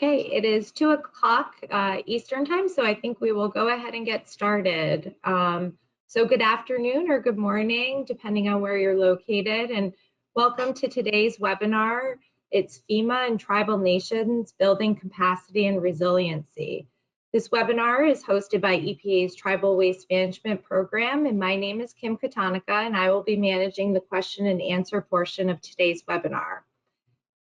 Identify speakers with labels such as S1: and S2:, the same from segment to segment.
S1: Okay, it is 2 o'clock Eastern time, so I think we will go ahead and get started. So good afternoon or good morning, depending on where you're located, and welcome to today's webinar. It's FEMA and Tribal Nations Building Capacity and Resiliency. This webinar is hosted by EPA's Tribal Waste Management Program, and my name is Kim Katonica, and I will be managing the question and answer portion of today's webinar.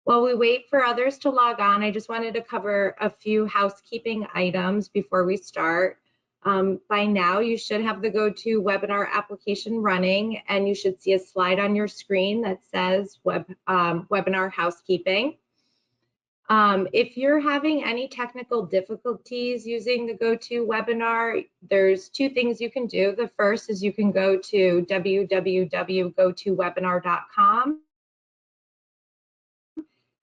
S1: While we wait for others to log on, I just wanted to cover a few housekeeping items before we start. By now, you should have the GoToWebinar application running, and you should see a slide on your screen that says Webinar Housekeeping. If you're having any technical difficulties using the GoToWebinar, there's 2 things you can do. The first is you can go to www.gotowebinar.com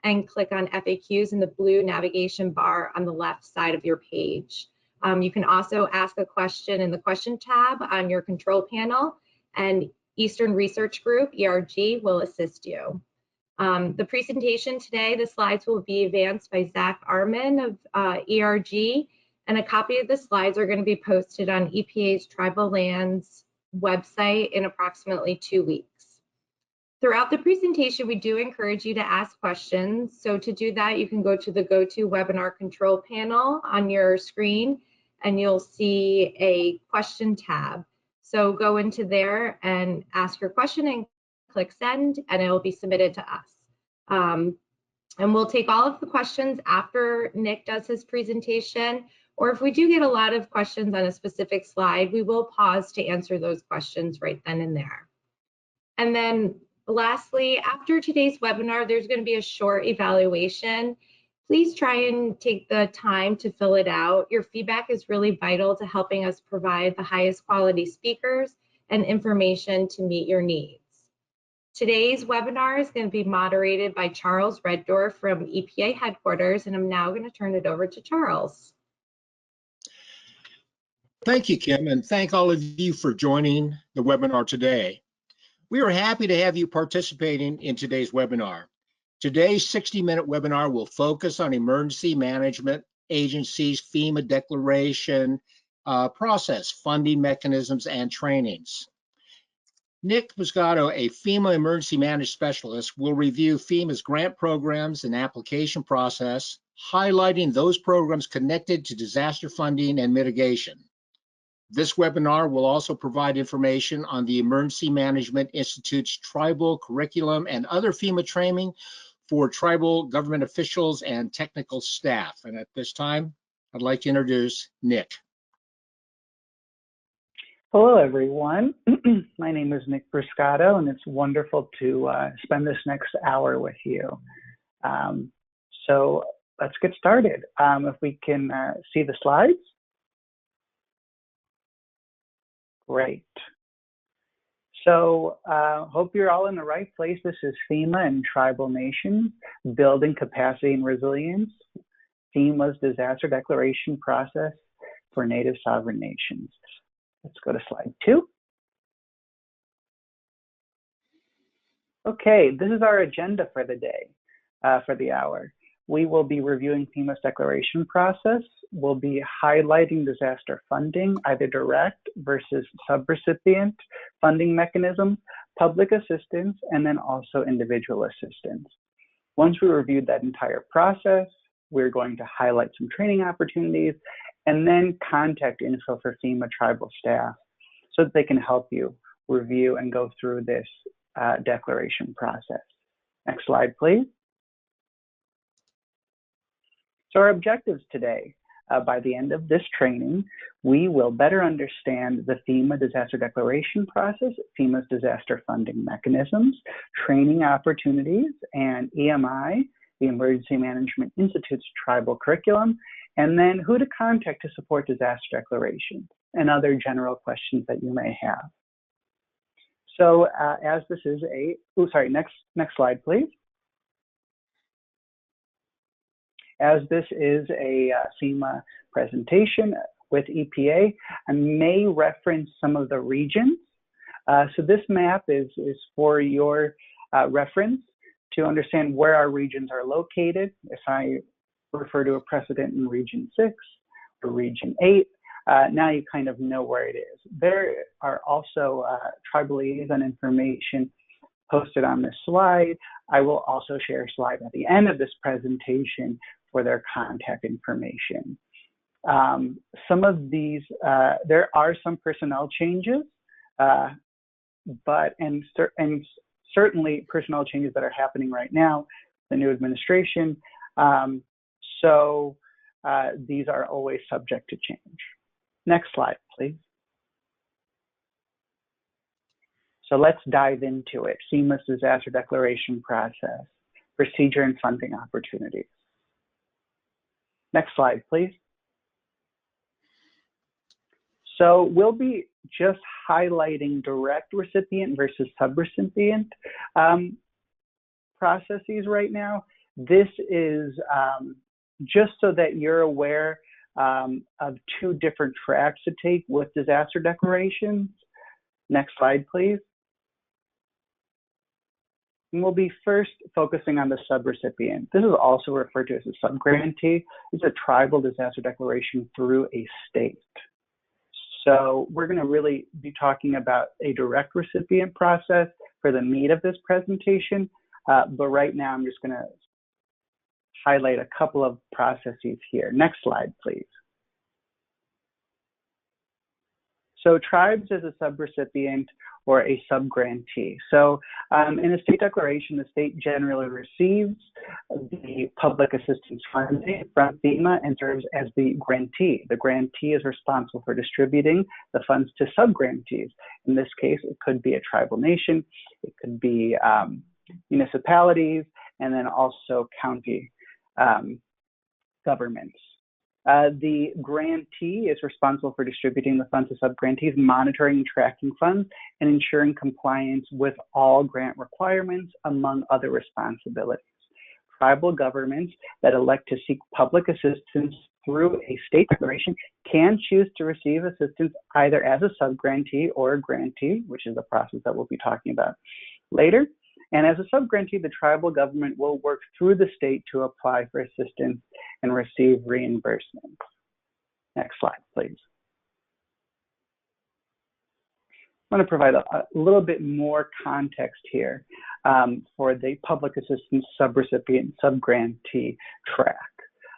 S1: and click on FAQs in the blue navigation bar on the left side of your page. You can also ask a question in the question tab on your control panel, and Eastern Research Group, ERG, will assist you. The presentation today, the slides will be advanced by Zach Arman of ERG, and a copy of the slides are going to be posted on EPA's Tribal Lands website in approximately 2 weeks. Throughout the presentation, we do encourage you to ask questions. So to do that, you can go to the GoToWebinar control panel on your screen, and you'll see a question tab. So go into there and ask your question and click send, and it will be submitted to us. And we'll take all of the questions after Nick does his presentation, or if we do get a lot of questions on a specific slide, we will pause to answer those questions right then and there. And then lastly, after today's webinar, there's going to be a short evaluation. Please try and take the time to fill it out. Your feedback is really vital to helping us provide the highest quality speakers and information to meet your needs. Today's webinar is going to be moderated by Charles Reddorf from EPA headquarters, and I'm now going to turn it over to Charles.
S2: Thank you, Kim, and thank all of you for joining the webinar today. We are happy to have you participating in today's webinar. Today's 60-minute webinar will focus on emergency management agencies' FEMA declaration process, funding mechanisms, and trainings. Nick Moscato, a FEMA emergency management specialist, will review FEMA's grant programs and application process, highlighting those programs connected to disaster funding and mitigation. This webinar will also provide information on the Emergency Management Institute's tribal curriculum and other FEMA training for tribal government officials and technical staff. And at this time, I'd like to introduce Nick.
S3: Hello, everyone. My name is Nick Bruscato, and it's wonderful to spend this next hour with you. So let's get started. If we can see the slides. Great. So hope you're all in the right place. This is FEMA and Tribal Nations Building Capacity and Resilience, FEMA's disaster declaration process for Native sovereign nations. Let's go to slide 2. Okay, this is our agenda for the day, for the hour. We will be reviewing FEMA's declaration process. We'll be highlighting disaster funding, either direct versus subrecipient funding mechanism, public assistance, and then also individual assistance. Once we reviewed that entire process, we're going to highlight some training opportunities and then contact info for FEMA tribal staff so that they can help you review and go through this declaration process. Next slide, please. So our objectives today, by the end of this training, we will better understand the FEMA disaster declaration process, FEMA's disaster funding mechanisms, training opportunities, and EMI, the Emergency Management Institute's tribal curriculum, and then who to contact to support disaster declarations and other general questions that you may have. So as this is a, next slide, please. As this is a FEMA presentation with EPA, I may reference some of the regions. So this map is for your reference to understand where our regions are located. If I refer to a precedent in Region 6 or Region 8. Now you kind of know where it is. There are also tribal liaison information posted on this slide. I will also share a slide at the end of this presentation for their contact information. Some of these, there are some personnel changes, and certainly personnel changes that are happening right now, the new administration. So these are always subject to change. Next slide, please. So let's dive into it. FEMA's disaster declaration process, procedure and funding opportunities. Next slide, please. So we'll be just highlighting direct recipient versus subrecipient processes right now. This is just so that you're aware of two different tracks to take with disaster declarations. Next slide, please. And we'll be first focusing on the subrecipient. This is also referred to as a subgrantee. It's a tribal disaster declaration through a state. So we're going to really be talking about a direct recipient process for the meat of this presentation. But right now, I'm just going to highlight a couple of processes here. Next slide, please. So tribes as a subrecipient or a subgrantee. So in a state declaration, the state generally receives the public assistance funding from FEMA and serves as the grantee. The grantee is responsible for distributing the funds to subgrantees. In this case, it could be a tribal nation, it could be municipalities, and then also county governments. The grantee is responsible for distributing the funds to subgrantees, monitoring and tracking funds, and ensuring compliance with all grant requirements, among other responsibilities. Tribal governments that elect to seek public assistance through a state declaration can choose to receive assistance either as a subgrantee or a grantee, which is the process that we'll be talking about later. And as a subgrantee, the tribal government will work through the state to apply for assistance and receive reimbursement. Next slide, please. I want to provide a little bit more context here for the public assistance subrecipient subgrantee track.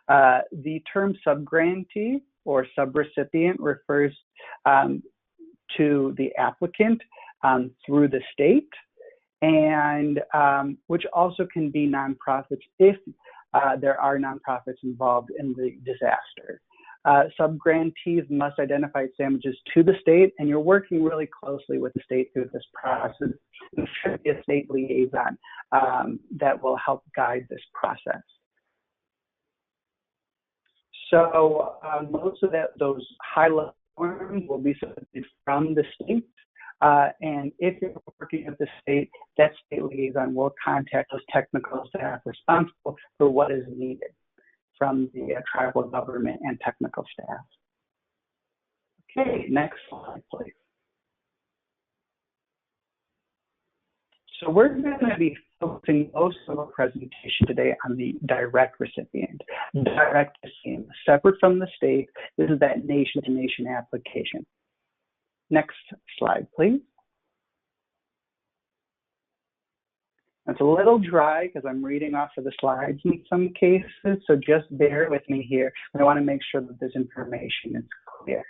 S3: The term subgrantee or subrecipient refers to the applicant through the state, and which also can be nonprofits if there are nonprofits involved in the disaster. Subgrantees must identify its damages to the state, and you're working really closely with the state through this process. There should be a state liaison that will help guide this process. So most of those high-level forms will be submitted from the state. And if you're working at the state, that state liaison will contact those technical staff responsible for what is needed from the tribal government and technical staff. Okay, next slide, please. So we're going to be focusing most of our presentation today on the direct recipient. Direct recipient, separate from the state. This is that nation-to-nation application. Next slide, please. It's a little dry because I'm reading off of the slides in some cases, so just bear with me here. I want to make sure that this information is clear.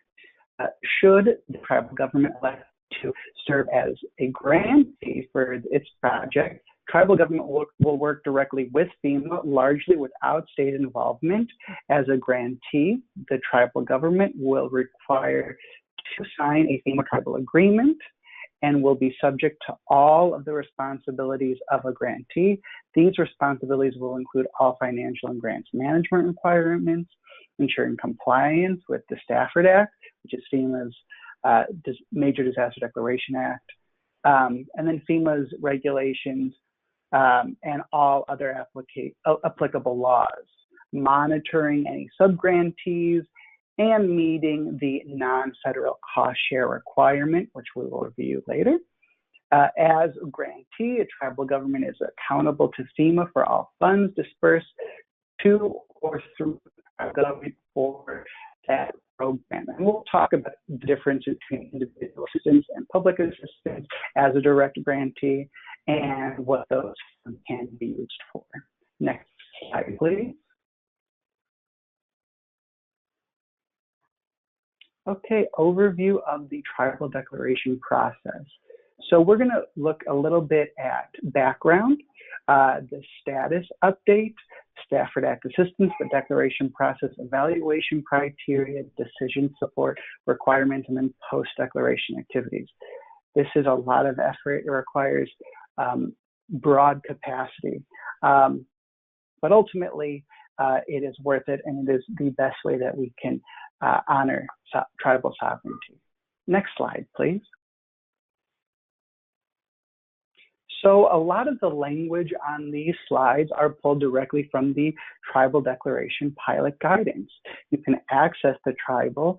S3: Should the tribal government elect to serve as a grantee for its project, tribal government will work directly with FEMA, largely without state involvement. As a grantee, the tribal government will require to sign a FEMA tribal agreement and will be subject to all of the responsibilities of a grantee. These responsibilities will include all financial and grants management requirements, ensuring compliance with the Stafford Act, which is FEMA's Major Disaster Declaration Act, and then FEMA's regulations and all other applicable laws, monitoring any subgrantees, and meeting the non-federal cost share requirement, which we will review later. As a grantee, a tribal government is accountable to FEMA for all funds dispersed to or through our government for that program. And we'll talk about the difference between individual assistance and public assistance as a direct grantee and what those can be used for. Next slide, please. Okay, overview of the tribal declaration process. So we're going to look a little bit at background, the status update, Stafford Act assistance, the declaration process, evaluation criteria, decision support requirements, and then post-declaration activities. This is a lot of effort. It requires broad capacity, but ultimately it is worth it, and it is the best way that we can honor tribal sovereignty. Next slide, please. So a lot of the language on these slides are pulled directly from the Tribal Declaration Pilot Guidance. You can access the Tribal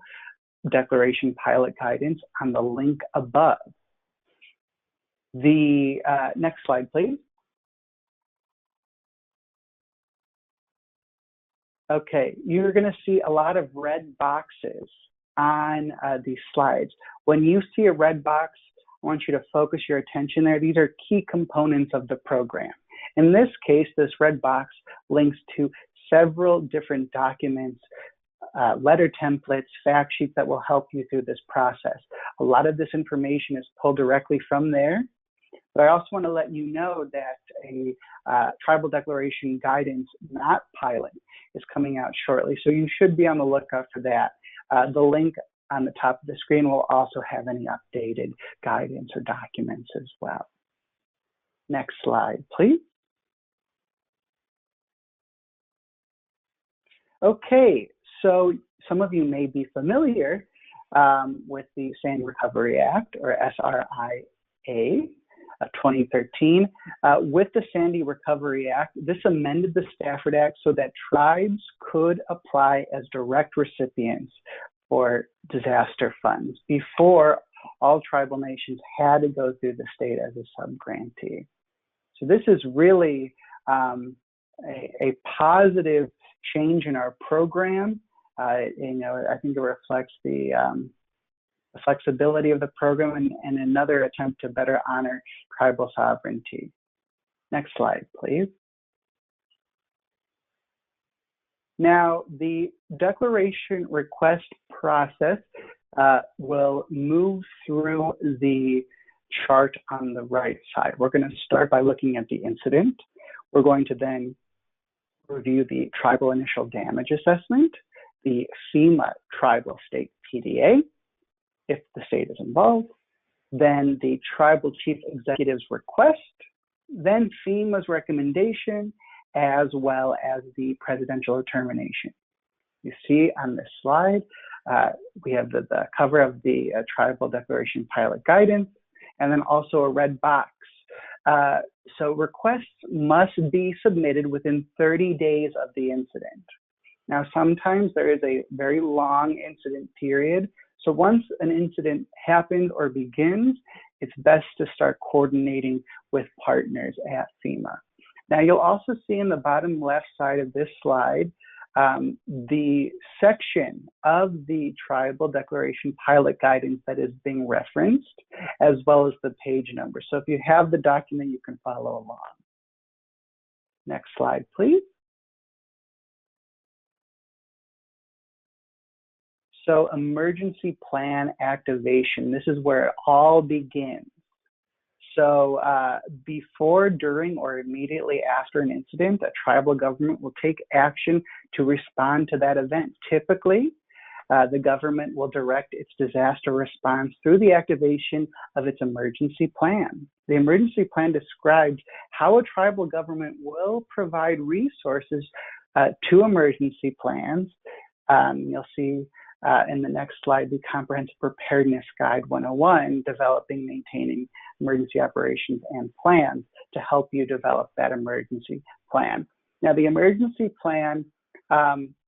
S3: Declaration Pilot Guidance on the link above. The next slide, please. Okay, you're going to see a lot of red boxes on these slides. When you see a red box, I want you to focus your attention there. These are key components of the program. In this case, this red box links to several different documents, letter templates, fact sheets that will help you through this process. A lot of this information is pulled directly from there. But I also want to let you know that a tribal declaration guidance, not pilot, is coming out shortly. So you should be on the lookout for that. The link on the top of the screen will also have any updated guidance or documents as well. Next slide, please. Okay, so some of you may be familiar with the Sandy Recovery Act, or SRIA. 2013. With the Sandy Recovery Act, this amended the Stafford Act so that tribes could apply as direct recipients for disaster funds. Before, all tribal nations had to go through the state as a sub-grantee. So this is really a positive change in our program. I think it reflects the flexibility of the program and another attempt to better honor tribal sovereignty. Next slide, please. Now, the declaration request process will move through the chart on the right side. We're going to start by looking at the incident. We're going to then review the tribal initial damage assessment, the FEMA tribal state PDA, if the state is involved, then the tribal chief executive's request, then FEMA's recommendation, as well as the presidential determination. You see on this slide, we have the cover of the Tribal Declaration Pilot Guidance, and then also a red box. So requests must be submitted within 30 days of the incident. Now, sometimes there is a very long incident period. So once an incident happens or begins, it's best to start coordinating with partners at FEMA. Now, you'll also see in the bottom left side of this slide, the section of the Tribal Declaration Pilot Guidance that is being referenced, as well as the page number. So if you have the document, you can follow along. Next slide, please. So emergency plan activation, this is where it all begins. So before, during, or immediately after an incident, a tribal government will take action to respond to that event. Typically, the government will direct its disaster response through the activation of its emergency plan. The emergency plan describes how a tribal government will provide resources to emergency plans. You'll see in the next slide, the Comprehensive Preparedness Guide 101, developing, maintaining emergency operations and plans to help you develop that emergency plan. Now, the emergency plan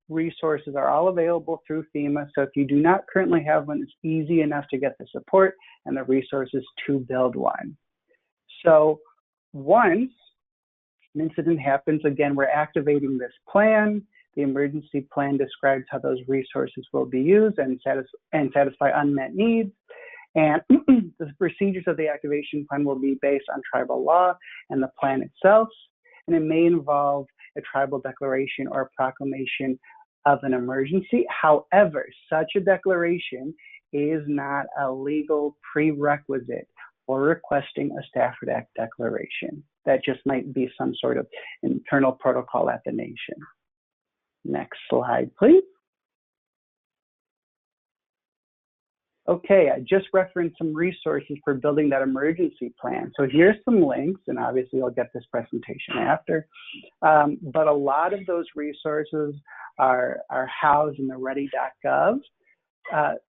S3: resources are all available through FEMA. So if you do not currently have one, it's easy enough to get the support and the resources to build one. So once an incident happens, again, we're activating this plan. The emergency plan describes how those resources will be used and satisfy unmet needs. And the procedures of the activation plan will be based on tribal law and the plan itself. And it may involve a tribal declaration or a proclamation of an emergency. However, such a declaration is not a legal prerequisite for requesting a Stafford Act declaration. That just might be some sort of internal protocol at the nation. Next slide, please. Okay, I just referenced some resources for building that emergency plan. So here's some links, and obviously I'll get this presentation after. But a lot of those resources are housed in the ready.gov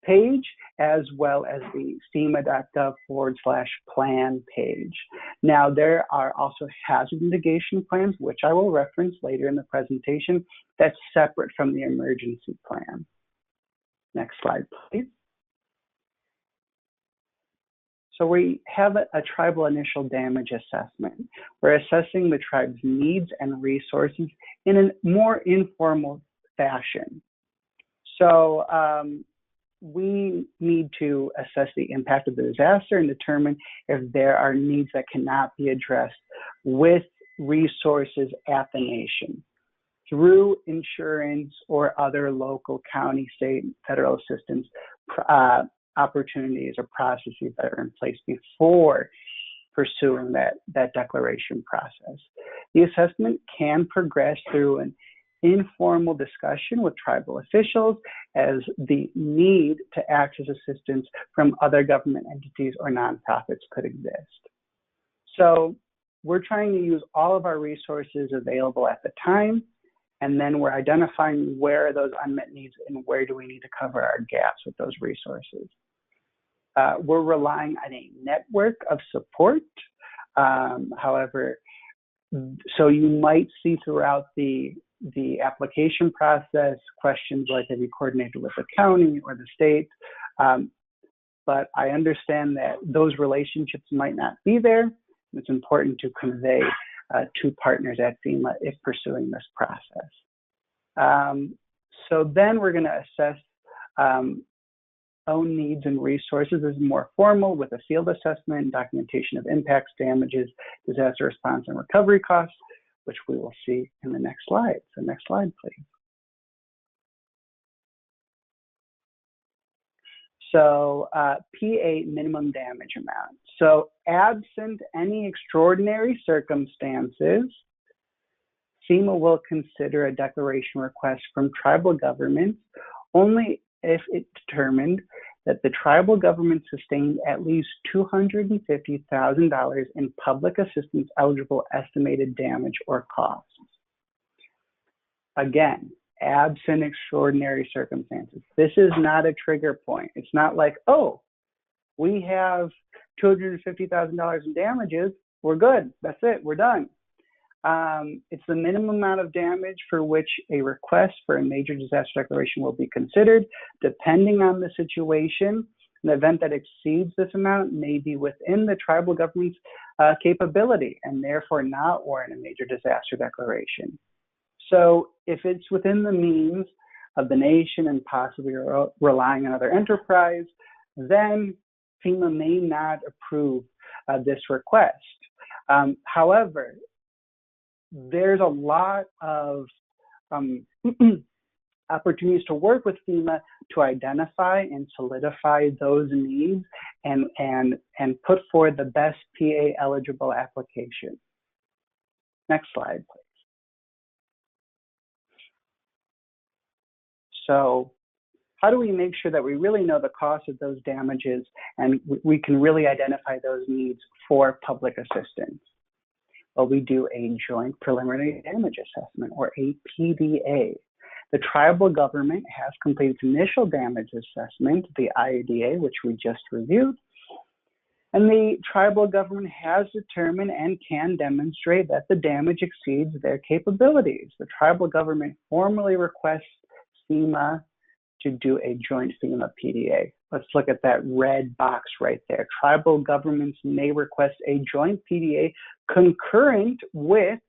S3: page, as well as the FEMA.gov/plan page. Now, there are also hazard mitigation plans, which I will reference later in the presentation, that's separate from the emergency plan. Next slide, please. So we have a tribal initial damage assessment. We're assessing the tribe's needs and resources in a more informal fashion. So we need to assess the impact of the disaster and determine if there are needs that cannot be addressed with resources at the nation through insurance or other local, county, state, federal assistance opportunities or processes that are in place before pursuing that declaration process. The assessment can progress through an informal discussion with tribal officials as the need to access assistance from other government entities or nonprofits could exist. So we're trying to use all of our resources available at the time, and then we're identifying where are those unmet needs and where do we need to cover our gaps with those resources. We're relying on a network of support. However, so you might see throughout the application process questions like, have you coordinated with the county or the state? But I understand that those relationships might not be there. It's important to convey to partners at FEMA if pursuing this process. So then we're going to assess own needs and resources as more formal with a field assessment, documentation of impacts, damages, disaster response, and recovery costs, which we will see in the next slide. So next slide, please. So PA minimum damage amount. So absent any extraordinary circumstances, FEMA will consider a declaration request from tribal governments only if it determined that the tribal government sustained at least $250,000 in public assistance eligible estimated damage or costs. Again, absent extraordinary circumstances. This is not a trigger point. It's not like, oh, we have $250,000 in damages, we're good, that's it, we're done. It's the minimum amount of damage for which a request for a major disaster declaration will be considered. Depending on the situation, an event that exceeds this amount may be within the tribal government's capability and therefore not warrant a major disaster declaration. So if it's within the means of the nation and possibly relying on other enterprise, then FEMA may not approve this request. However, there's a lot of opportunities to work with FEMA to identify and solidify those needs and put forward the best PA eligible application. Next slide, please. So how do we make sure that we really know the cost of those damages and we can really identify those needs for public assistance? Well, we do a joint preliminary damage assessment, or a PDA. The tribal government has completed its initial damage assessment, the IDA, which we just reviewed, and the tribal government has determined and can demonstrate that the damage exceeds their capabilities. The tribal government formally requests FEMA to do a joint FEMA PDA. Let's look at that red box right there. Tribal governments may request a joint PDA concurrent with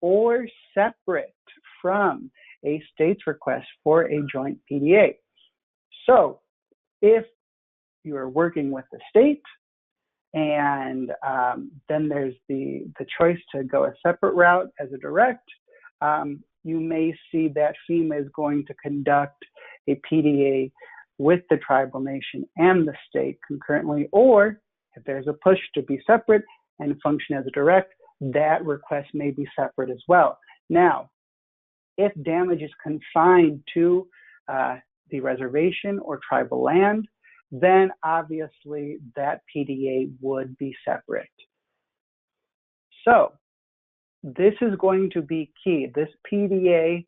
S3: or separate from a state's request for a joint PDA. So if you are working with the state and then there's the choice to go a separate route as a direct, you may see that FEMA is going to conduct a PDA with the tribal nation and the state concurrently, or if there's a push to be separate and function as a direct, that request may be separate as well. Now, if damage is confined to the reservation or tribal land, then obviously that PDA would be separate. So this is going to be key. This PDA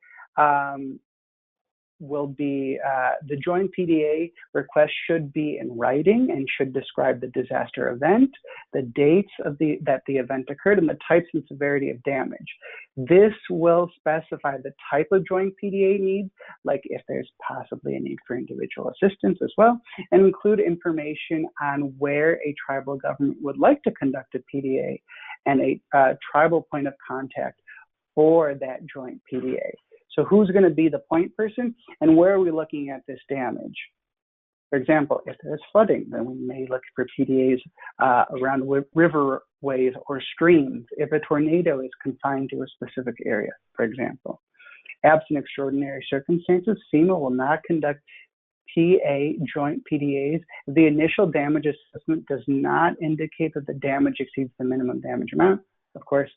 S3: will be, the joint PDA request should be in writing and should describe the disaster event, the dates of that the event occurred, and the types and severity of damage. This will specify the type of joint PDA need, like if there's possibly a need for individual assistance as well, and include information on where a tribal government would like to conduct a PDA and a tribal point of contact for that joint PDA. So who's going to be the point person, and where are we looking at this damage? For example, if there's flooding, then we may look for PDAs around riverways or streams, if a tornado is confined to a specific area, for example. Absent extraordinary circumstances, FEMA will not conduct joint PDAs if the initial damage assessment does not indicate that the damage exceeds the minimum damage amount, of course,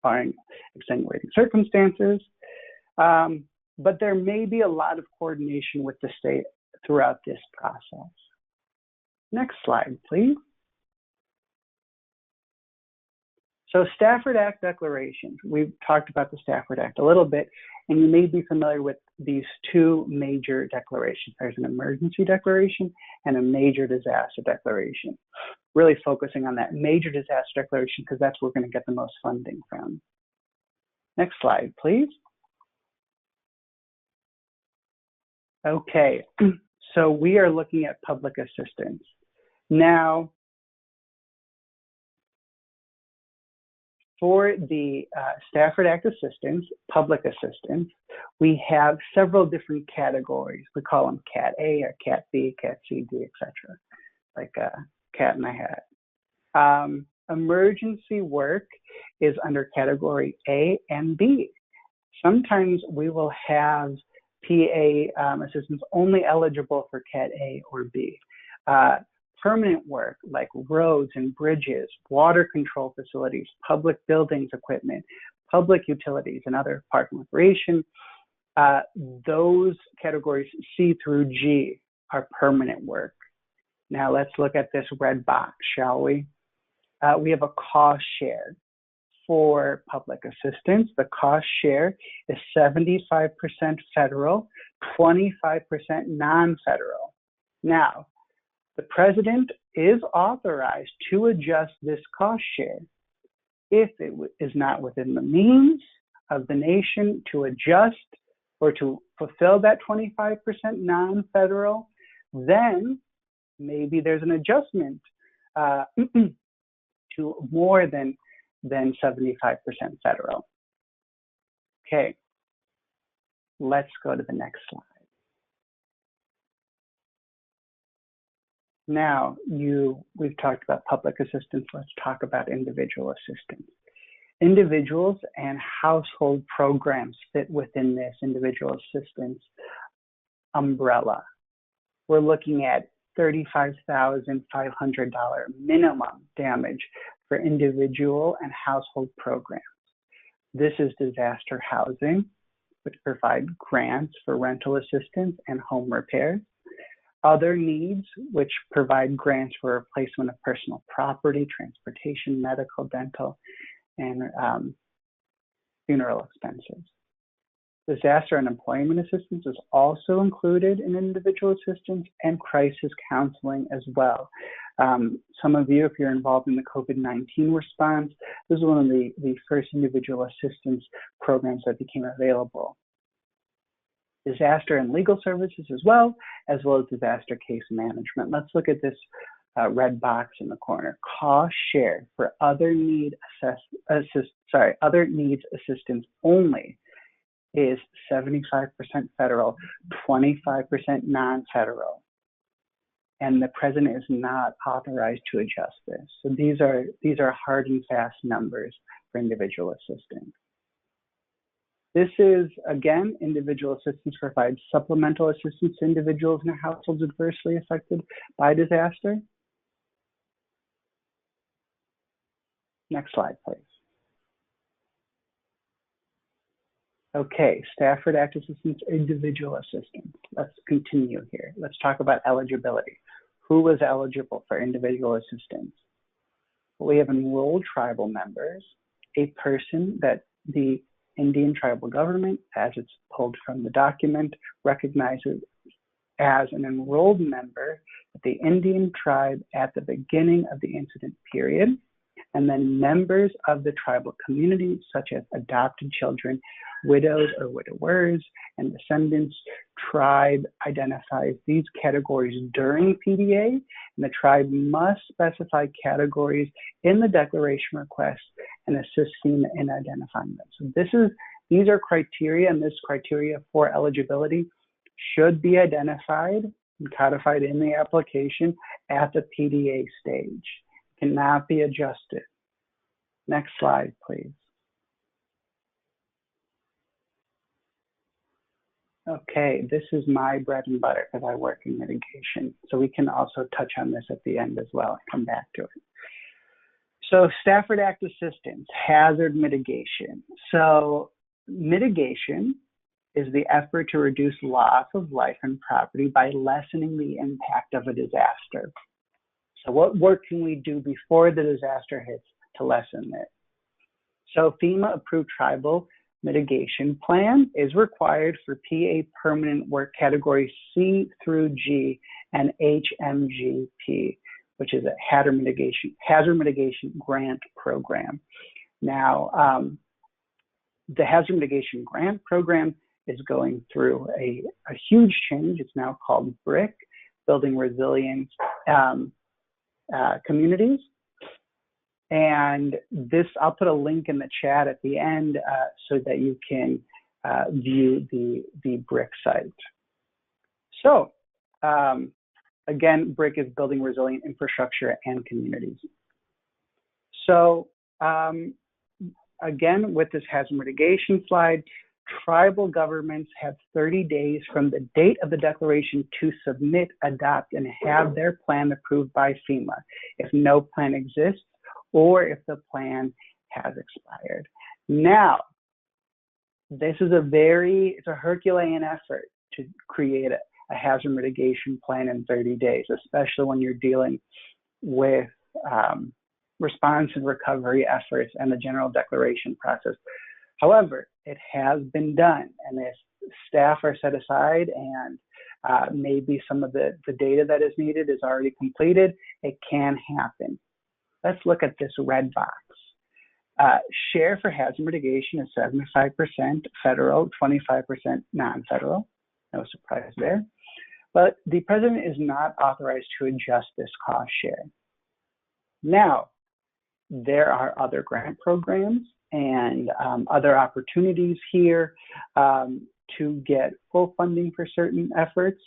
S3: barring extenuating circumstances. But there may be a lot of coordination with the state throughout this process. Next slide, please. So Stafford Act declarations. We've talked about the Stafford Act a little bit, and you may be familiar with these two major declarations. There's an emergency declaration and a major disaster declaration. Really focusing on that major disaster declaration because that's where we're going to get the most funding from. Next slide, please. Okay, so we are looking at public assistance. Now, for the Stafford Act assistance, public assistance, we have several different categories. We call them Cat A or Cat B, Cat C, D, etc. Like a cat in a hat. Emergency work is under category A and B. Sometimes we will have PA assistance only eligible for Cat A or B. Permanent work like roads and bridges, water control facilities, public buildings equipment, public utilities, and other park and recreation, those categories C through G are permanent work. Now let's look at this red box, shall we? We have a cost share for public assistance. The cost share is 75% federal, 25% non-federal. Now, the president is authorized to adjust this cost share if it is not within the means of the nation to adjust or to fulfill that 25% non-federal, then maybe there's an adjustment to more than 75% federal. Okay, let's go to the next slide. Now, we've talked about public assistance. Let's talk about individual assistance. Individuals and household programs fit within this individual assistance umbrella. We're looking at $35,500 minimum damage for individual and household programs. This is disaster housing, which provide grants for rental assistance and home repairs. Other needs, which provide grants for replacement of personal property, transportation, medical, dental, and funeral expenses. Disaster and employment assistance is also included in individual assistance and crisis counseling as well. Some of you, if you're involved in the COVID-19 response, this is one of the first individual assistance programs that became available. Disaster and legal services as well as disaster case management. Let's look at this red box in the corner. Cost share for other needs assistance only is 75% federal, 25% non-federal. And the president is not authorized to adjust this. So these are hard and fast numbers for individual assistance. This is, again, individual assistance provides supplemental assistance to individuals and households adversely affected by disaster. Next slide, please. Okay, Stafford Act Assistance, individual assistance. Let's continue here. Let's talk about eligibility. Who was eligible for individual assistance? We have enrolled tribal members, a person that the Indian tribal government, as it's pulled from the document, recognizes as an enrolled member of the Indian tribe at the beginning of the incident period, and then members of the tribal community, such as adopted children, widows or widowers, and descendants. Tribe identifies these categories during PDA, and the tribe must specify categories in the declaration request and assist FEMA in identifying them. So these are criteria, and this criteria for eligibility should be identified and codified in the application at the PDA stage. Cannot be adjusted. Next slide, please. Okay, this is my bread and butter because I work in mitigation. So we can also touch on this at the end as well and come back to it. So Stafford Act assistance, hazard mitigation. So mitigation is the effort to reduce loss of life and property by lessening the impact of a disaster. So what work can we do before the disaster hits to lessen it? So FEMA approved tribal mitigation plan is required for PA permanent work category C through G and HMGP, which is a hazard mitigation grant program. Now, the hazard mitigation grant program is going through a huge change. It's now called BRIC, Building Resilience Communities. And this, I'll put a link in the chat at the end so that you can view the BRIC site. So again, BRIC is Building Resilient Infrastructure and Communities. So again, with this hazard mitigation slide, tribal governments have 30 days from the date of the declaration to submit, adopt, and have their plan approved by FEMA. If no plan exists, or if the plan has expired. Now, this is it's a Herculean effort to create a hazard mitigation plan in 30 days, especially when you're dealing with response and recovery efforts and the general declaration process. However, it has been done, and if staff are set aside and maybe some of the data that is needed is already completed, it can happen. Let's look at this red box. Share for hazard mitigation is 75% federal, 25% non-federal. No surprise there. But the president is not authorized to adjust this cost share. Now, there are other grant programs and other opportunities here to get full funding for certain efforts.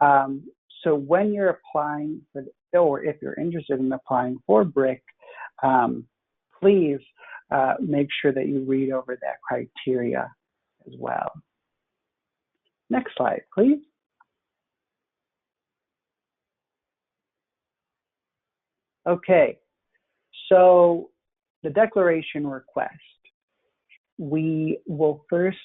S3: So when you're applying for, or if you're interested in applying for BRIC, please make sure that you read over that criteria as well. Next slide, please. Okay, so the declaration request. We will first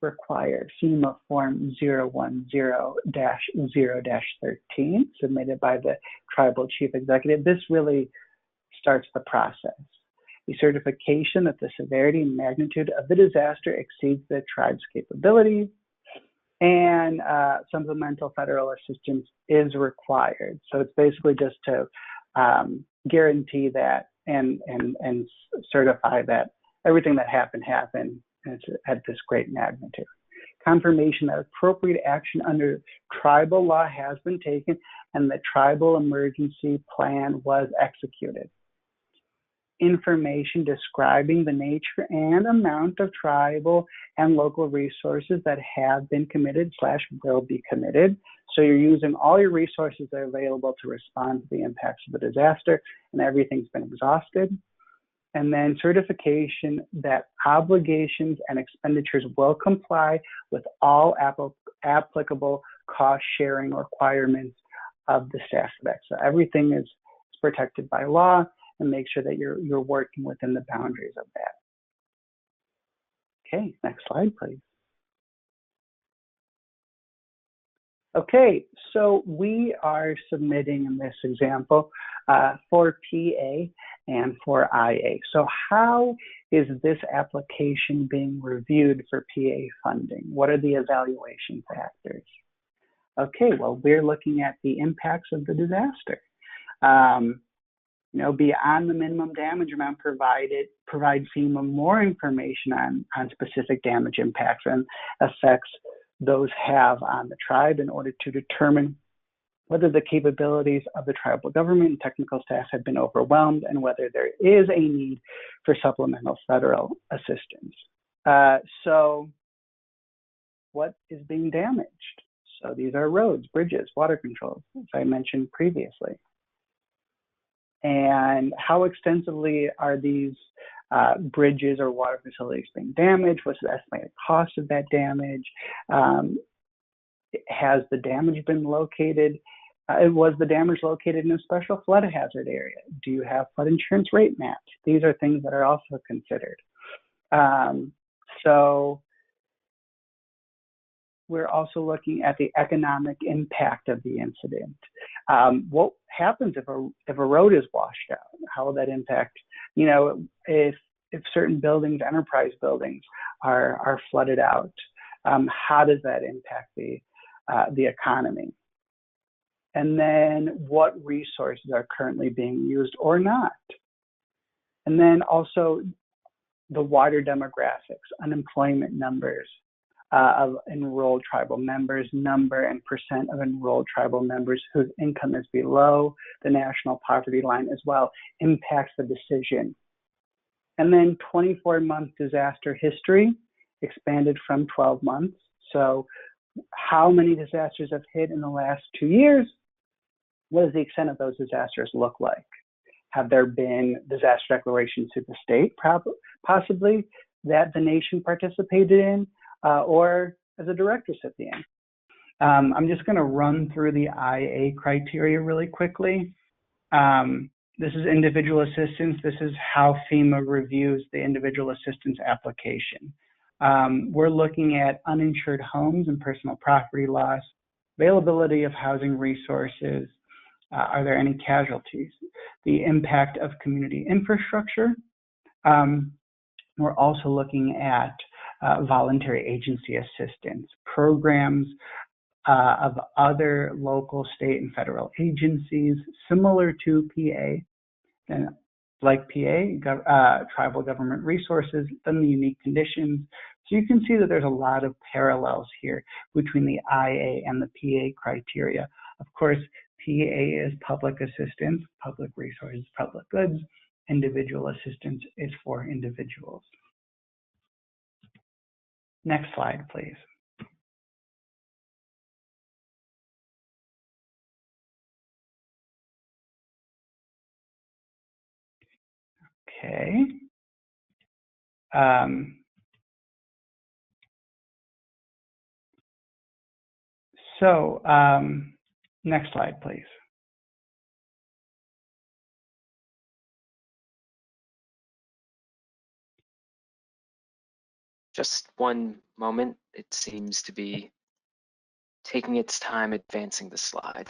S3: require FEMA Form 010-0-13 submitted by the Tribal Chief Executive. This really starts the process. The certification that the severity and magnitude of the disaster exceeds the tribe's capabilities, and supplemental federal assistance is required. So it's basically just to guarantee that and certify that everything that happened at this great magnitude. confirmation that appropriate action under tribal law has been taken and the tribal emergency plan was executed. Information describing the nature and amount of tribal and local resources that have been committed / will be committed. So you're using all your resources that are available to respond to the impacts of the disaster, and everything's been exhausted. And then certification that obligations and expenditures will comply with all applicable cost sharing requirements of the staff act. So everything is protected by law, and make sure that you're working within the boundaries of that. Okay, next slide, please. Okay, so we are submitting in this example for PA and for IA. So how is this application being reviewed for PA funding? What are the evaluation factors? Okay, well, we're looking at the impacts of the disaster. Beyond the minimum damage amount provided, provide FEMA more information on specific damage impacts and effects those have on the tribe in order to determine whether the capabilities of the tribal government and technical staff have been overwhelmed and whether there is a need for supplemental federal assistance. So what is being damaged? So these are roads, bridges, water controls, as I mentioned previously. And how extensively are these bridges or water facilities being damaged? What's the estimated cost of that damage? Has the damage been located? Was the damage located in a special flood hazard area? Do you have flood insurance rate maps? These are things that are also considered. So we're also looking at the economic impact of the incident. What happens if a road is washed out? How will that impact, if certain buildings, enterprise buildings are flooded out, how does that impact the economy? And then what resources are currently being used or not? And then also the wider demographics, unemployment numbers of enrolled tribal members, number and percent of enrolled tribal members whose income is below the national poverty line as well, impacts the decision. And then 24-month disaster history expanded from 12 months. So how many disasters have hit in the last 2 years? What does the extent of those disasters look like? Have there been disaster declarations to the state, possibly, that the nation participated in, or as a direct recipient? I'm just going to run through the IA criteria really quickly. This is individual assistance. This is how FEMA reviews the individual assistance application. We're looking at uninsured homes and personal property loss, availability of housing resources. Are there any casualties? The impact of community infrastructure. We're also looking at voluntary agency assistance, programs of other local, state, and federal agencies similar to PA, and like PA, tribal government resources, and the unique conditions. So you can see that there's a lot of parallels here between the IA and the PA criteria. Of course, PA is public assistance, public resources, public goods. Individual assistance is for individuals. Next slide, please. Okay. Next slide, please.
S4: Just one moment. It seems to be taking its time advancing the slide.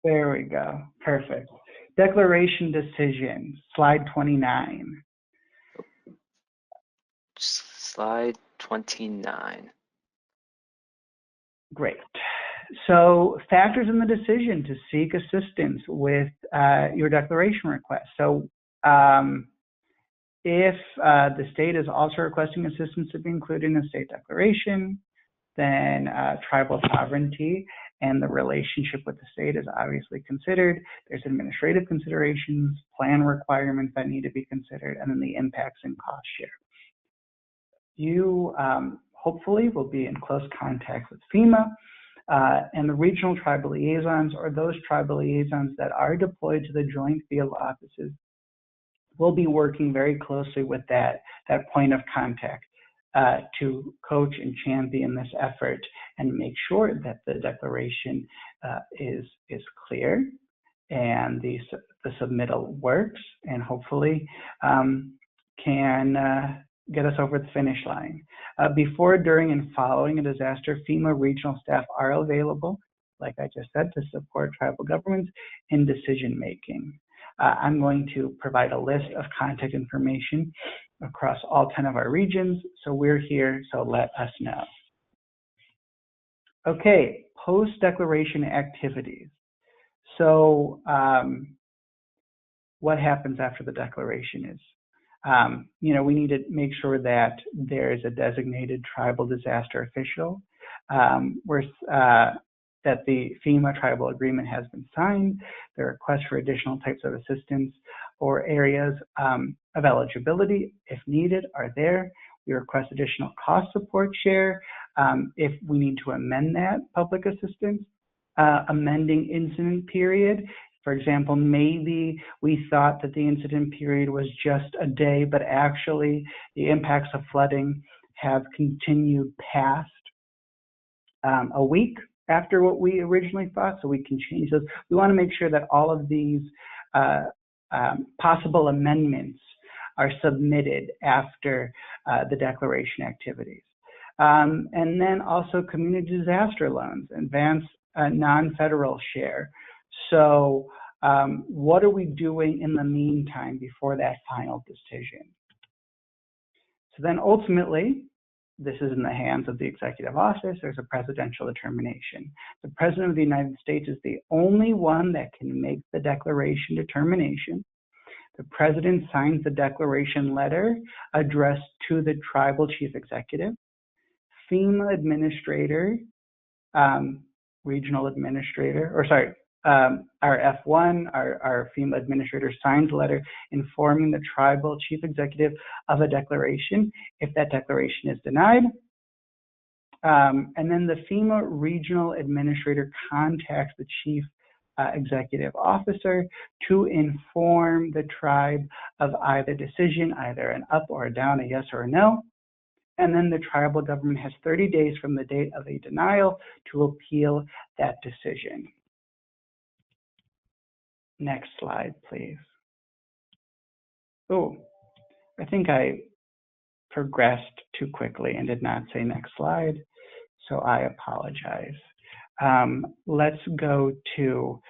S3: There we go. Perfect. Declaration decision, slide 29.
S4: Slide 29.
S3: Great. So factors in the decision to seek assistance with your declaration request. So if the state is also requesting assistance to be included in the state declaration, then tribal sovereignty and the relationship with the state is obviously considered. There's administrative considerations, plan requirements that need to be considered, and then the impacts and cost share. You hopefully will be in close contact with FEMA and the regional tribal liaisons, or those tribal liaisons that are deployed to the joint field offices, will be working very closely with that point of contact to coach and champion this effort and make sure that the declaration is clear and the submittal works, and hopefully can get us over the finish line. Before, during, and following a disaster, FEMA regional staff are available, like I just said, to support tribal governments in decision making. I'm going to provide a list of contact information across all 10 of our regions, so we're here, so let us know. Okay, post-declaration activities. So what happens after the declaration is, we need to make sure that there is a designated tribal disaster official, that the FEMA tribal agreement has been signed, the requests for additional types of assistance or areas of eligibility, if needed, are there. We request additional cost support share if we need to amend that public assistance, amending incident period. For example, maybe we thought that the incident period was just a day, but actually the impacts of flooding have continued past a week after what we originally thought, so we can change those. We want to make sure that all of these possible amendments are submitted after the declaration activities. And then also community disaster loans, advanced non-federal share. So what are we doing in the meantime before that final decision? So then ultimately, this is in the hands of the executive office. There's a presidential determination. The President of the United States is the only one that can make the declaration determination. The President signs the declaration letter addressed to the tribal chief executive. FEMA administrator, regional administrator, or sorry, our F1, our FEMA administrator signs a letter informing the tribal chief executive of a declaration if that declaration is denied. And then the FEMA regional administrator contacts the chief executive officer to inform the tribe of either decision, either an up or a down, a yes or a no. And then the tribal government has 30 days from the date of a denial to appeal that decision. Next slide, please. Oh, I think I progressed too quickly and did not say next slide, so I apologize. Let's go to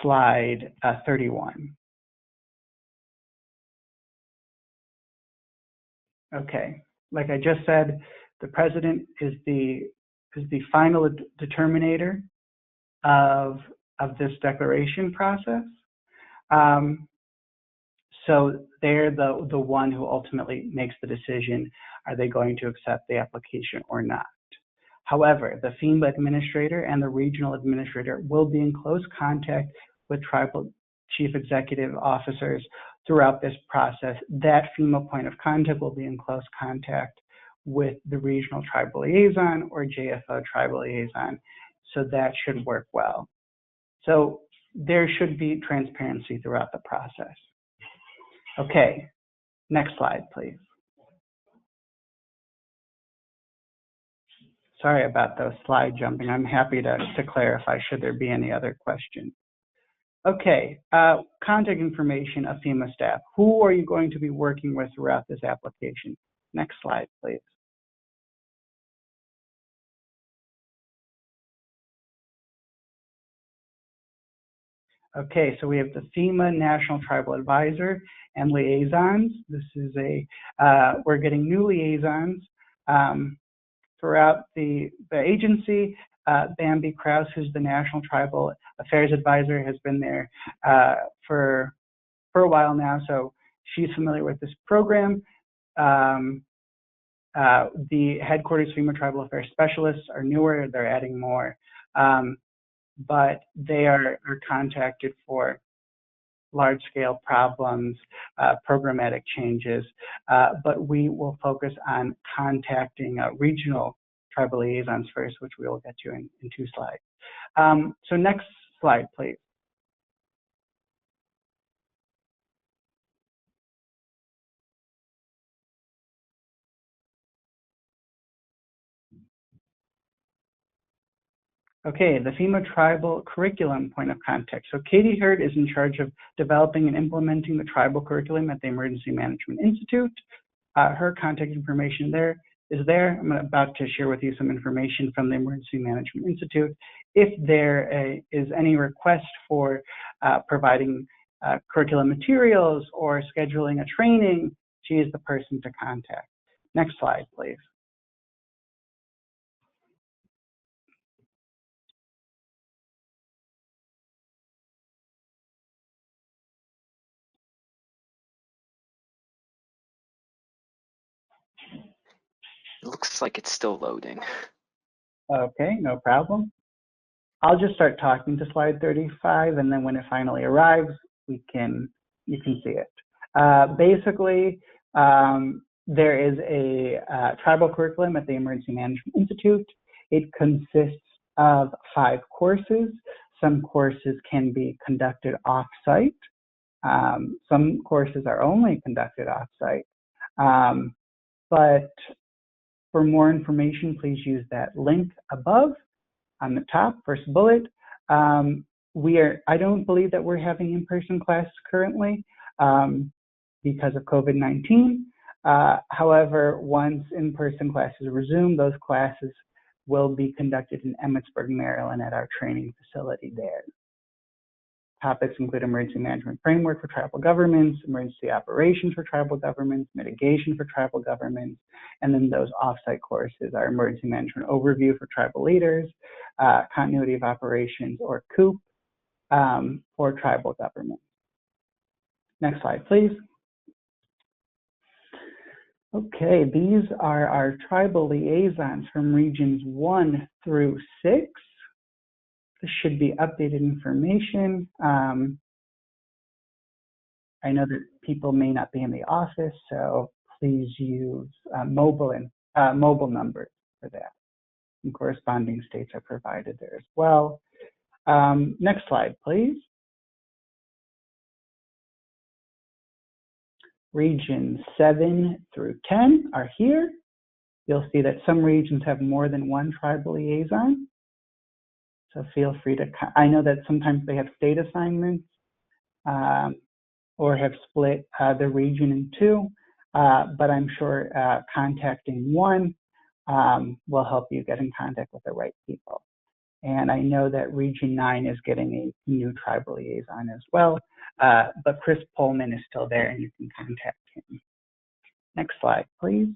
S3: slide 31. Okay, like I just said, the president is the final determinator of this declaration process. So they're the one who ultimately makes the decision, are they going to accept the application or not? However, the FEMA administrator and the regional administrator will be in close contact with tribal chief executive officers throughout this process. That FEMA point of contact will be in close contact with the regional tribal liaison or JFO tribal liaison. So that should work well. So there should be transparency throughout the process. Okay, next slide, please. Sorry about those slide jumping. I'm happy to clarify should there be any other questions. Okay, contact information of FEMA staff. Who are you going to be working with throughout this application? Next slide, please. Okay, so we have the FEMA National Tribal Advisor and liaisons. This is we're getting new liaisons throughout the agency. Bambi Krause, who's the National Tribal Affairs Advisor, has been there for a while now, so she's familiar with this program. The headquarters FEMA Tribal Affairs Specialists are newer, they're adding more, but they are contacted for large-scale problems, programmatic changes, but we will focus on contacting regional tribal liaisons first, which we will get to in 2 slides. So next slide, please. Okay, the FEMA Tribal Curriculum Point of Contact. So Katie Hurd is in charge of developing and implementing the tribal curriculum at the Emergency Management Institute. Her contact information is there. I'm about to share with you some information from the Emergency Management Institute. If there is any request for providing curriculum materials or scheduling a training, she is the person to contact. Next slide, please.
S4: It looks like it's still loading.
S3: Okay, no problem. I'll just start talking to slide 35, and then when it finally arrives, you can see it. Basically, there is a tribal curriculum at the Emergency Management Institute. It consists of 5 courses. Some courses can be conducted off-site. Some courses are only conducted off-site. But for more information, please use that link above on the top, first bullet. I don't believe that we're having in-person classes currently because of COVID-19. However, once in-person classes resume, those classes will be conducted in Emmitsburg, Maryland at our training facility there. Topics include emergency management framework for tribal governments, emergency operations for tribal governments, mitigation for tribal governments, and then those offsite courses are emergency management overview for tribal leaders, continuity of operations or COOP for tribal governments. Next slide, please. Okay, these are our tribal liaisons from regions 1 through 6. This should be updated information. I know that people may not be in the office, so please use mobile numbers for that. And corresponding states are provided there as well. Next slide, please. Regions 7 through 10 are here. You'll see that some regions have more than one tribal liaison. So feel free to, I know that sometimes they have state assignments or have split the region in 2, but I'm sure contacting one will help you get in contact with the right people. And I know that Region 9 is getting a new tribal liaison as well, but Chris Pullman is still there and you can contact him. Next slide, please.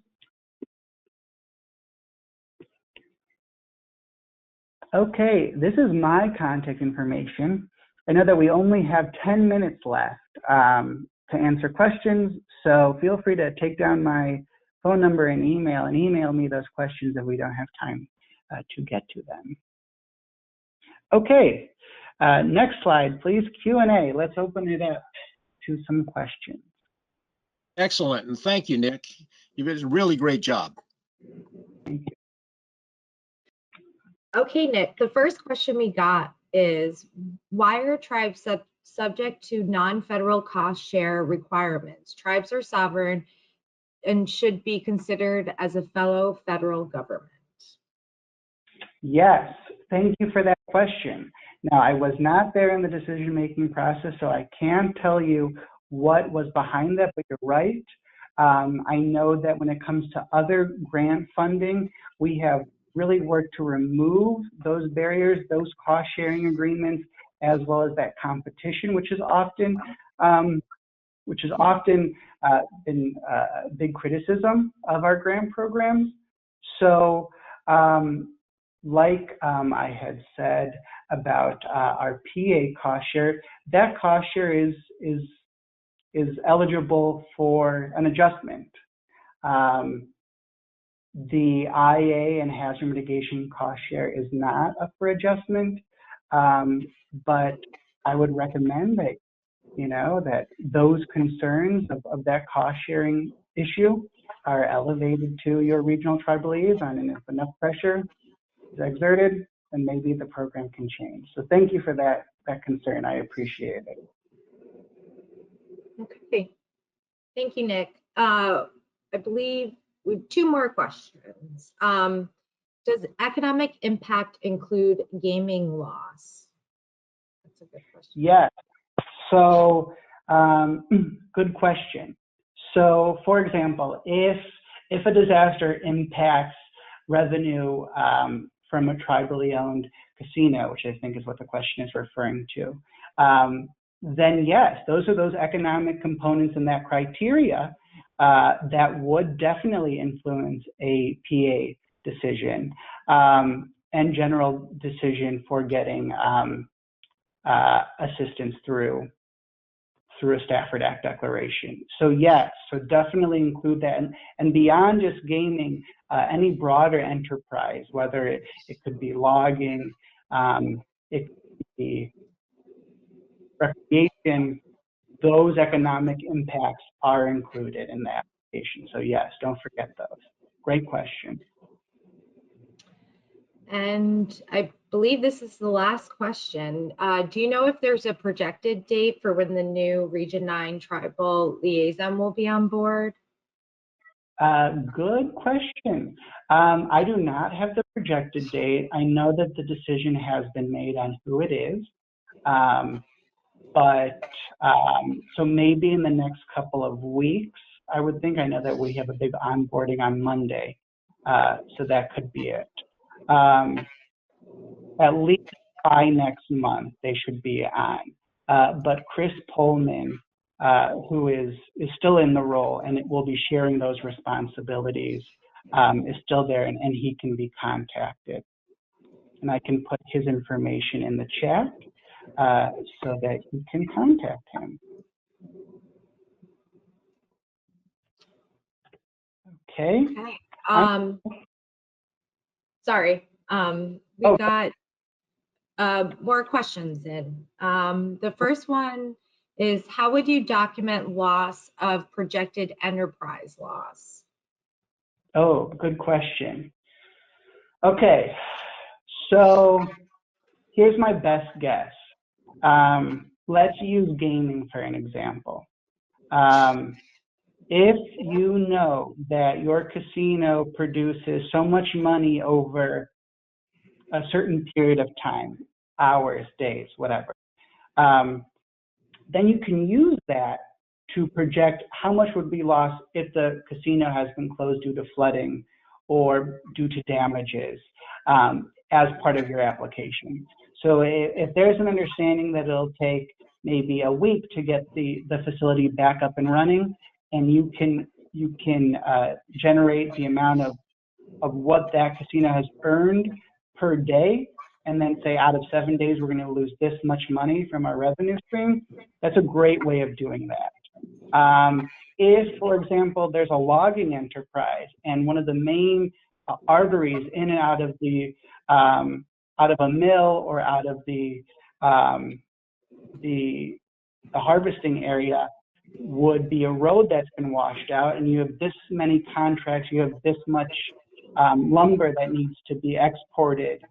S3: Okay, this is my contact information. I know that we only have 10 minutes left to answer questions, so feel free to take down my phone number and email me those questions if we don't have time to get to them. Okay, next slide, please. Q&A. Let's open it up to some questions.
S2: Excellent, and thank you, Nick. You did a really great job.
S3: Thank you.
S1: Okay, Nick, the first question we got is, why are tribes subject to non-federal cost share requirements? Tribes are sovereign and should be considered as a fellow federal government.
S3: Yes, thank you for that question. Now, I was not there in the decision-making process, so I can't tell you what was behind that, but you're right. I know that when it comes to other grant funding, we have really worked to remove those barriers, those cost-sharing agreements, as well as that competition, which is often been big criticism of our grant programs. So, like I had said about our PA cost share, that cost share is eligible for an adjustment. The IA and hazard mitigation cost share is not up for adjustment, but I would recommend that, that those concerns of that cost sharing issue are elevated to your regional tribal liaison, and if enough pressure is exerted, then maybe the program can change. So thank you for that concern. I appreciate it.
S1: Okay, thank you, Nick. I believe we have 2 more questions. Does economic impact include gaming loss? That's a good question.
S3: Yes. So good question. So for example, if a disaster impacts revenue from a tribally owned casino, which I think is what the question is referring to, then yes, those are those economic components in that criteria that would definitely influence a PA decision and general decision for getting assistance through a Stafford Act declaration. So yes, so definitely include that. And beyond just gaming, any broader enterprise, whether it could be logging, it could be recreation, those economic impacts are included in the application. So yes, don't forget those. Great question.
S1: And I believe this is the last question. Do you know if there's a projected date for when the new Region 9 tribal liaison will be on board?
S3: Good question. I do not have the projected date. I know that the decision has been made on who it is. So maybe in the next couple of weeks, I would think. I know that we have a big onboarding on Monday, so that could be it. At least by next month, they should be on. But Chris Pullman, who is still in the role and it will be sharing those responsibilities, is still there, and he can be contacted. And I can put his information in the chat so that you can contact him. Okay.
S1: Sorry, we've got more questions in. The first one is, how would you document loss of projected enterprise loss?
S3: Oh, good question. Okay, so here's my best guess. Let's use gaming for an example. If you know that your casino produces so much money over a certain period of time, hours, days, whatever, then you can use that to project how much would be lost if the casino has been closed due to flooding or due to damages as part of your application. So if there's an understanding that it'll take maybe a week to get the facility back up and running, and you can generate the amount of what that casino has earned per day, and then say out of 7 days we're going to lose this much money from our revenue stream, that's a great way of doing that. If, for example, there's a logging enterprise and one of the main arteries in and out of a mill or out of the harvesting area would be a road that's been washed out, and you have this many contracts, you have this much lumber that needs to be exported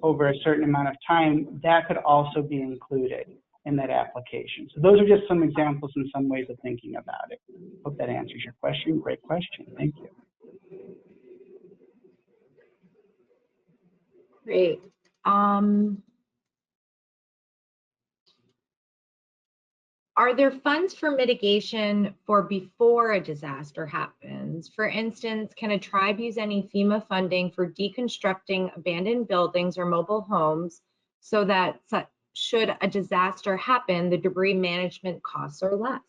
S3: over a certain amount of time, that could also be included in that application. So those are just some examples and some ways of thinking about it. Hope that answers your question. Great question. Thank you.
S1: Great. Are there funds for mitigation for before a disaster happens? For instance, can a tribe use any FEMA funding for deconstructing abandoned buildings or mobile homes so that should a disaster happen, the debris management costs are less?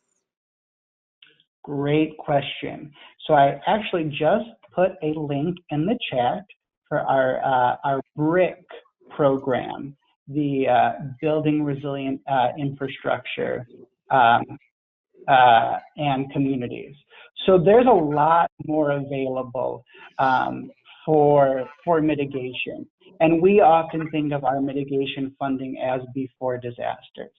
S3: Great question. So I actually just put a link in the chat for our BRIC program, the Building Resilient Infrastructure and Communities. So there's a lot more available for mitigation. And we often think of our mitigation funding as before disasters.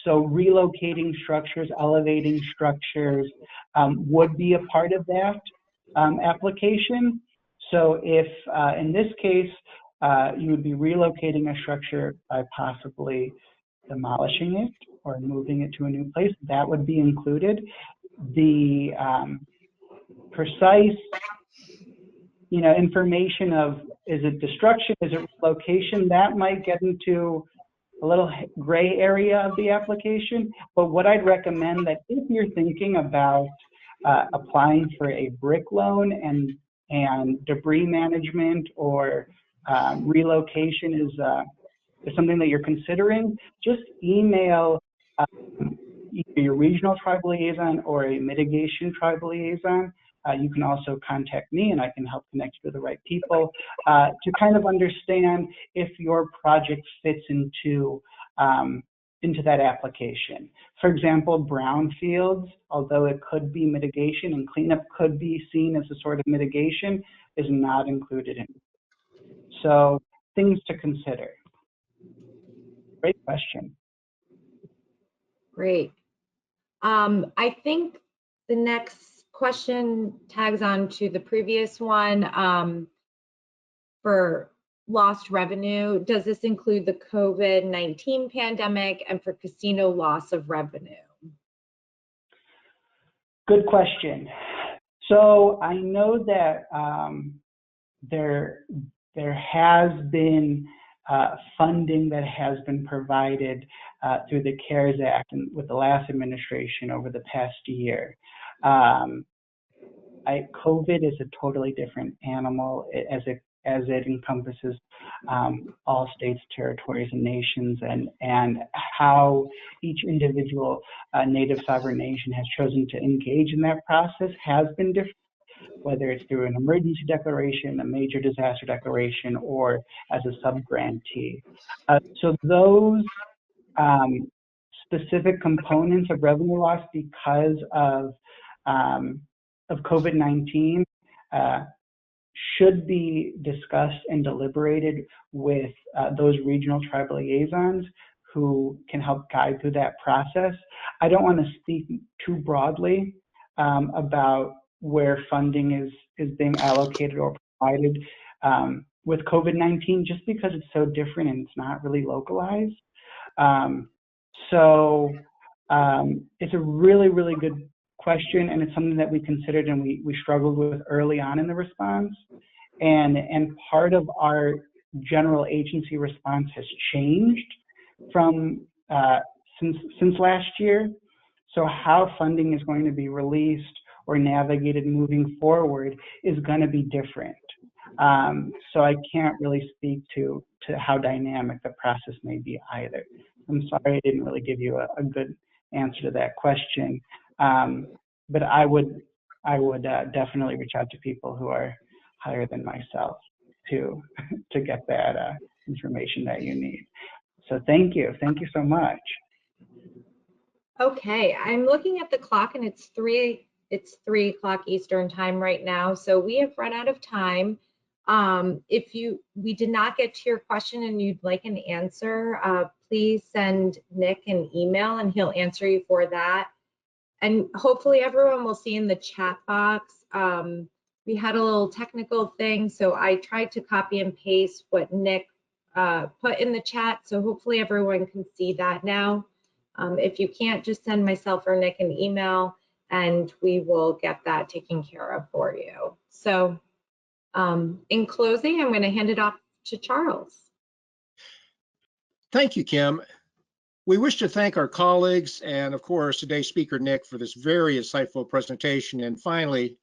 S3: So relocating structures, elevating structures would be a part of that application. So if in this case, you would be relocating a structure by possibly demolishing it or moving it to a new place, that would be included. The precise, information of, is it destruction, is it relocation, that might get into a little gray area of the application. But what I'd recommend that if you're thinking about applying for a brick loan and debris management or relocation is something that you're considering, just email either your regional tribal liaison or a mitigation tribal liaison. You can also contact me and I can help connect you to the right people to kind of understand if your project fits into that application. For example, brownfields, although it could be mitigation and cleanup could be seen as a sort of mitigation, is not included in it. So things to consider. Great question.
S1: Great. I think the next question tags on to the previous one for lost revenue. Does this include the COVID-19 pandemic and for casino loss of revenue?
S3: Good question. So I know that there has been funding that has been provided through the CARES Act and with the last administration over the past year. COVID is a totally different animal as it encompasses all states, territories, and nations, and how each individual native sovereign nation has chosen to engage in that process has been different, whether it's through an emergency declaration, a major disaster declaration, or as a sub-grantee. So those specific components of revenue loss because of COVID-19 should be discussed and deliberated with those regional tribal liaisons who can help guide through that process. I don't want to speak too broadly about where funding is being allocated or provided with COVID-19, just because it's so different and it's not really localized. So it's a really, really good question, and it's something that we considered and we struggled with early on in the response. And part of our general agency response has changed from since last year. So how funding is going to be released or navigated moving forward is going to be different. So I can't really speak to how dynamic the process may be either. I'm sorry I didn't really give you a good answer to that question. But I would definitely reach out to people who are higher than myself to get that information that you need. So thank you so much.
S1: Okay, I'm looking at the clock and it's 3 o'clock Eastern time right now, so we have run out of time. If we did not get to your question and you'd like an answer, please send Nick an email and he'll answer you for that. And hopefully everyone will see in the chat box, we had a little technical thing, so I tried to copy and paste what Nick put in the chat, so hopefully everyone can see that now. If you can't, just send myself or Nick an email and we will get that taken care of for you. So in closing, I'm going to hand it off to Charles.
S2: Thank you, Kim. We wish to thank our colleagues and, of course, today's speaker, Nick, for this very insightful presentation. And finally,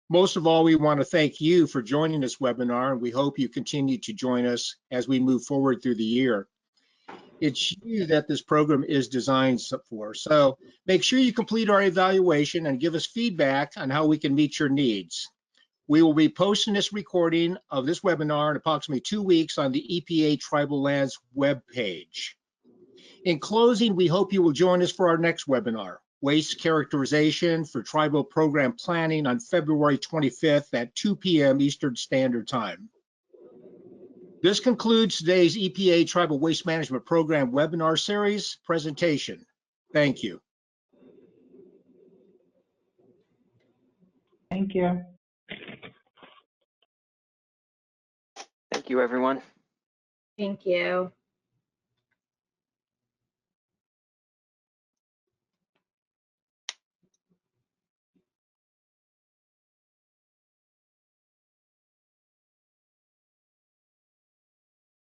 S2: most of all, we want to thank you for joining this webinar, and we hope you continue to join us as we move forward through the year. It's you that this program is designed for. So make sure you complete our evaluation and give us feedback on how we can meet your needs. We will be posting this recording of this webinar in approximately 2 weeks on the EPA Tribal Lands webpage. In closing, we hope you will join us for our next webinar. waste characterization for tribal program planning on February 25th at 2 p.m. Eastern Standard Time. This concludes today's EPA Tribal Waste Management Program webinar series presentation. Thank you.
S3: Thank you.
S4: Thank you, everyone.
S1: Thank you.